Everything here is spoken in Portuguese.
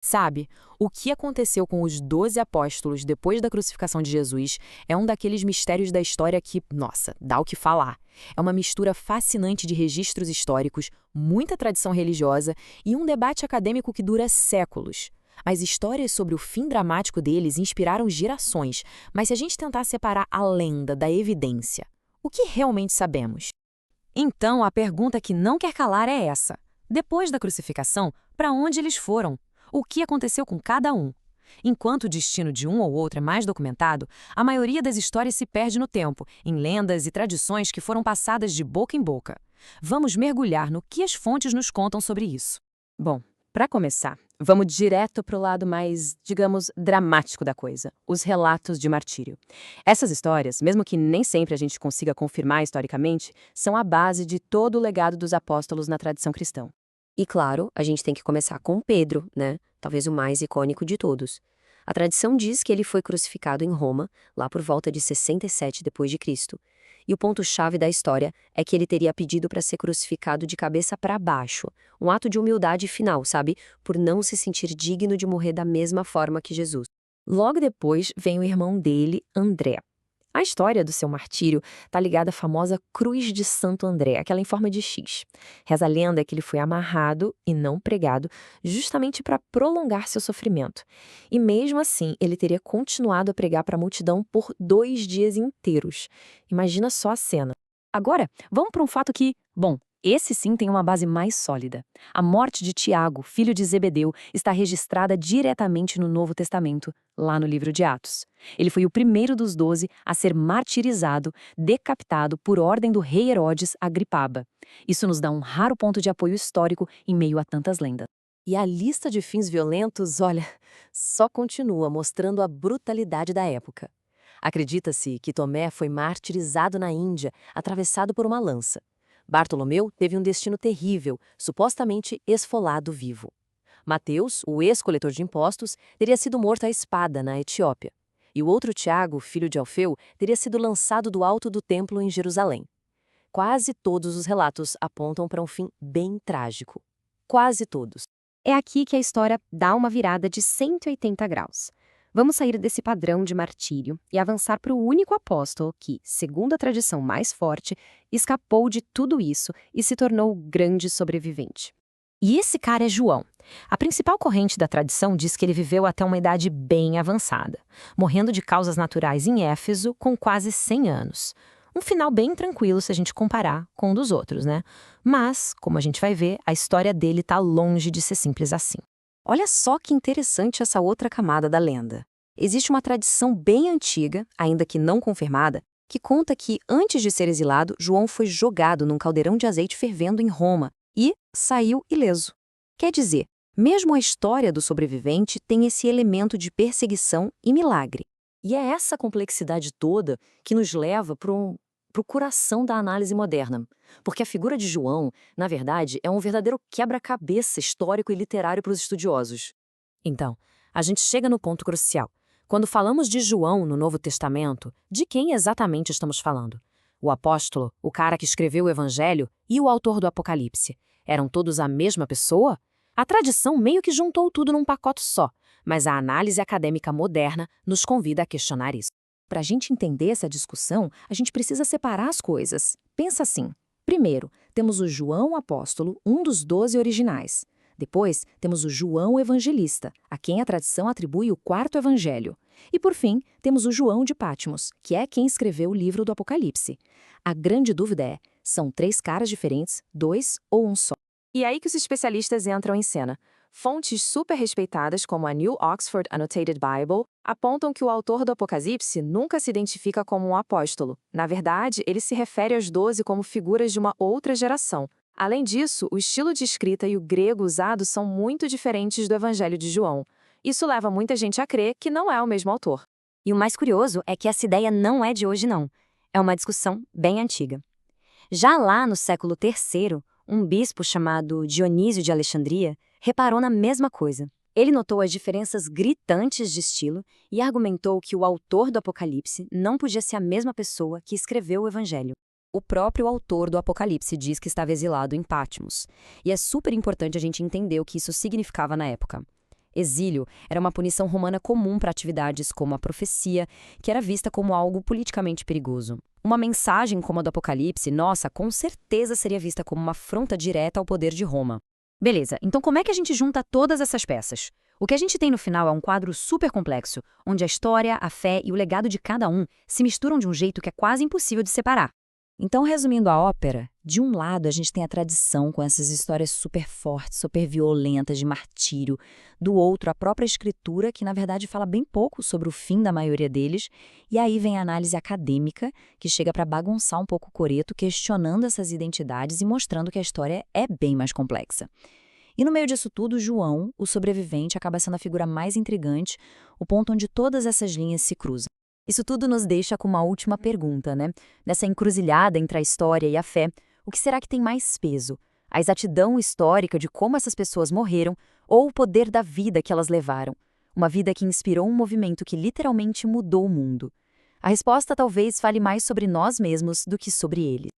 Sabe, o que aconteceu com os 12 apóstolos depois da crucificação de Jesus é um daqueles mistérios da história que, nossa, dá o que falar. É uma mistura fascinante de registros históricos, muita tradição religiosa e um debate acadêmico que dura séculos. As histórias sobre o fim dramático deles inspiraram gerações, mas se a gente tentar separar a lenda da evidência, o que realmente sabemos? Então, a pergunta que não quer calar é essa. Depois da crucificação, para onde eles foram? O que aconteceu com cada um? Enquanto o destino de um ou outro é mais documentado, a maioria das histórias se perde no tempo, em lendas e tradições que foram passadas de boca em boca. Vamos mergulhar no que as fontes nos contam sobre isso. Bom, para começar, vamos direto para o lado mais, digamos, dramático da coisa, os relatos de martírio. Essas histórias, mesmo que nem sempre a gente consiga confirmar historicamente, são a base de todo o legado dos apóstolos na tradição cristã. E claro, a gente tem que começar com Pedro, né? Talvez o mais icônico de todos. A tradição diz que ele foi crucificado em Roma, lá por volta de 67 depois de Cristo. E o ponto-chave da história é que ele teria pedido para ser crucificado de cabeça para baixo, um ato de humildade final, sabe? Por não se sentir digno de morrer da mesma forma que Jesus. Logo depois vem o irmão dele, André. A história do seu martírio está ligada à famosa Cruz de Santo André, aquela em forma de X. Reza a lenda que ele foi amarrado e não pregado, justamente para prolongar seu sofrimento. E mesmo assim, ele teria continuado a pregar para a multidão por 2 dias inteiros. Imagina só a cena. Agora, vamos para um fato que, bom, esse sim tem uma base mais sólida. A morte de Tiago, filho de Zebedeu, está registrada diretamente no Novo Testamento, lá no livro de Atos. Ele foi o primeiro dos 12 a ser martirizado, decapitado por ordem do rei Herodes Agripaba. Isso nos dá um raro ponto de apoio histórico em meio a tantas lendas. E a lista de fins violentos, olha, só continua mostrando a brutalidade da época. Acredita-se que Tomé foi martirizado na Índia, atravessado por uma lança. Bartolomeu teve um destino terrível, supostamente esfolado vivo. Mateus, o ex-coletor de impostos, teria sido morto à espada na Etiópia. E o outro Tiago, filho de Alfeu, teria sido lançado do alto do templo em Jerusalém. Quase todos os relatos apontam para um fim bem trágico. Quase todos. É aqui que a história dá uma virada de 180 graus. Vamos sair desse padrão de martírio e avançar para o único apóstolo que, segundo a tradição mais forte, escapou de tudo isso e se tornou o grande sobrevivente. E esse cara é João. A principal corrente da tradição diz que ele viveu até uma idade bem avançada, morrendo de causas naturais em Éfeso com quase 100 anos. Um final bem tranquilo se a gente comparar com um dos outros, né? Mas, como a gente vai ver, a história dele está longe de ser simples assim. Olha só que interessante essa outra camada da lenda. Existe uma tradição bem antiga, ainda que não confirmada, que conta que, antes de ser exilado, João foi jogado num caldeirão de azeite fervendo em Roma e saiu ileso. Quer dizer, mesmo a história do sobrevivente tem esse elemento de perseguição e milagre. E é essa complexidade toda que nos leva para o coração da análise moderna. Porque a figura de João, na verdade, é um verdadeiro quebra-cabeça histórico e literário para os estudiosos. Então, a gente chega no ponto crucial. Quando falamos de João no Novo Testamento, de quem exatamente estamos falando? O apóstolo, o cara que escreveu o Evangelho e o autor do Apocalipse, eram todos a mesma pessoa? A tradição meio que juntou tudo num pacote só, mas a análise acadêmica moderna nos convida a questionar isso. Para a gente entender essa discussão, a gente precisa separar as coisas. Pensa assim. Primeiro, temos o João apóstolo, um dos 12 originais. Depois, temos o João evangelista, a quem a tradição atribui o 4º evangelho. E, por fim, temos o João de Patmos, que é quem escreveu o livro do Apocalipse. A grande dúvida é, são 3 caras diferentes, 2 ou um só? E aí que os especialistas entram em cena. Fontes super respeitadas, como a New Oxford Annotated Bible, apontam que o autor do Apocalipse nunca se identifica como um apóstolo. Na verdade, ele se refere aos 12 como figuras de uma outra geração. Além disso, o estilo de escrita e o grego usado são muito diferentes do Evangelho de João. Isso leva muita gente a crer que não é o mesmo autor. E o mais curioso é que essa ideia não é de hoje, não. É uma discussão bem antiga. Já lá no século III, um bispo chamado Dionísio de Alexandria reparou na mesma coisa. Ele notou as diferenças gritantes de estilo e argumentou que o autor do Apocalipse não podia ser a mesma pessoa que escreveu o Evangelho. O próprio autor do Apocalipse diz que estava exilado em Patmos. E é super importante a gente entender o que isso significava na época. Exílio era uma punição romana comum para atividades como a profecia, que era vista como algo politicamente perigoso. Uma mensagem como a do Apocalipse, nossa, com certeza seria vista como uma afronta direta ao poder de Roma. Beleza, então como é que a gente junta todas essas peças? O que a gente tem no final é um quadro super complexo, onde a história, a fé e o legado de cada um se misturam de um jeito que é quase impossível de separar. Então, resumindo a ópera, de um lado a gente tem a tradição com essas histórias super fortes, super violentas de martírio, do outro a própria escritura, que na verdade fala bem pouco sobre o fim da maioria deles, e aí vem a análise acadêmica, que chega para bagunçar um pouco o coreto, questionando essas identidades e mostrando que a história é bem mais complexa. E no meio disso tudo, João, o sobrevivente, acaba sendo a figura mais intrigante, o ponto onde todas essas linhas se cruzam. Isso tudo nos deixa com uma última pergunta, né? Nessa encruzilhada entre a história e a fé, o que será que tem mais peso? A exatidão histórica de como essas pessoas morreram ou o poder da vida que elas levaram? Uma vida que inspirou um movimento que literalmente mudou o mundo. A resposta talvez fale mais sobre nós mesmos do que sobre eles.